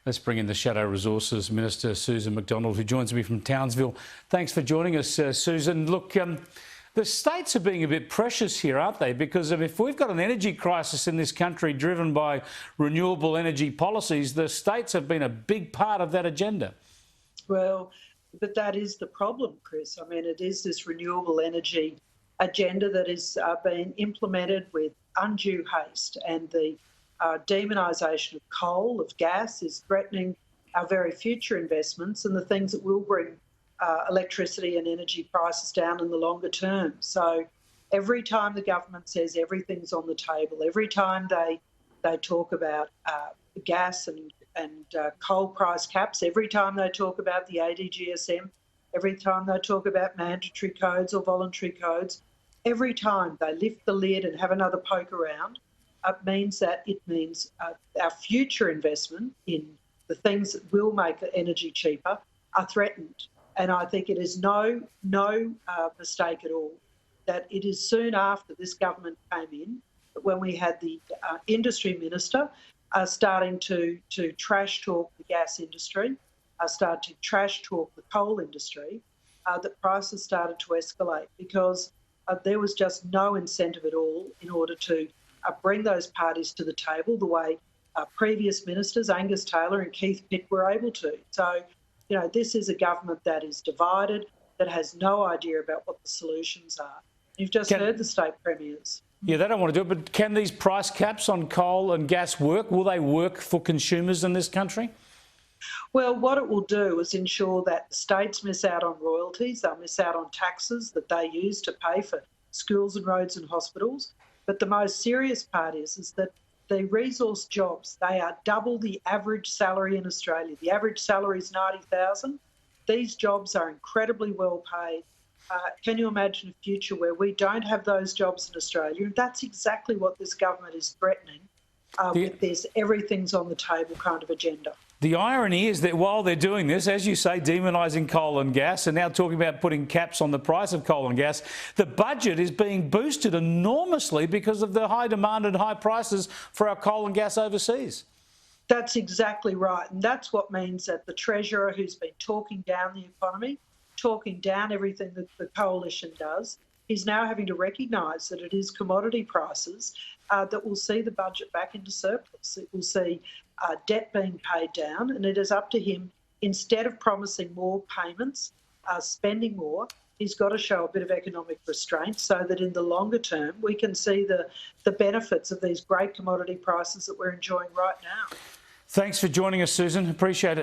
Let's bring in the Shadow Resources Minister, Susan McDonald, who joins me from Townsville. Thanks for joining us, Susan. Look, the states are being a bit precious here, aren't they? Because if we've got an energy crisis in this country driven by renewable energy policies, the states have been a big part of that agenda. Well, but that is the problem, Chris. I mean, it is this renewable energy agenda that is being implemented with undue haste, and the demonisation of coal, of gas, is threatening our very future investments and the things that will bring electricity and energy prices down in the longer term. So every time the government says everything's on the table, every time they talk about gas and coal price caps, every time they talk about the ADGSM, every time they talk about mandatory codes or voluntary codes, every time they lift the lid and have another poke around, it means our future investment in the things that will make the energy cheaper are threatened. And I think it is no mistake at all that it is soon after this government came in, when we had the industry minister starting to trash talk the gas industry, start to trash talk the coal industry, that prices started to escalate, because there was just no incentive at all in order to bring those parties to the table the way previous ministers, Angus Taylor and Keith Pitt, were able to. So, you know, this is a government that is divided, that has no idea about what the solutions are. You've just heard the state premiers. Yeah, they don't want to do it, but can these price caps on coal and gas work? Will they work for consumers in this country? Well, what it will do is ensure that the states miss out on royalties, they'll miss out on taxes that they use to pay for schools and roads and hospitals. But the most serious part is that the resource jobs, they are double the average salary in Australia. The average salary is $90,000. These jobs are incredibly well paid. Can you imagine a future where we don't have those jobs in Australia? And that's exactly what this government is threatening with this everything's on the table kind of agenda. The irony is that while they're doing this, as you say, demonising coal and gas, and now talking about putting caps on the price of coal and gas, the budget is being boosted enormously because of the high demand and high prices for our coal and gas overseas. That's exactly right. And that's what means that the Treasurer, who's been talking down the economy, talking down everything that the coalition does, is now having to recognise that it is commodity prices that will see the budget back into surplus. It will see debt being paid down, and it is up to him, instead of promising more payments, spending more, he's got to show a bit of economic restraint so that in the longer term we can see the benefits of these great commodity prices that we're enjoying right now. Thanks for joining us, Susan. Appreciate it.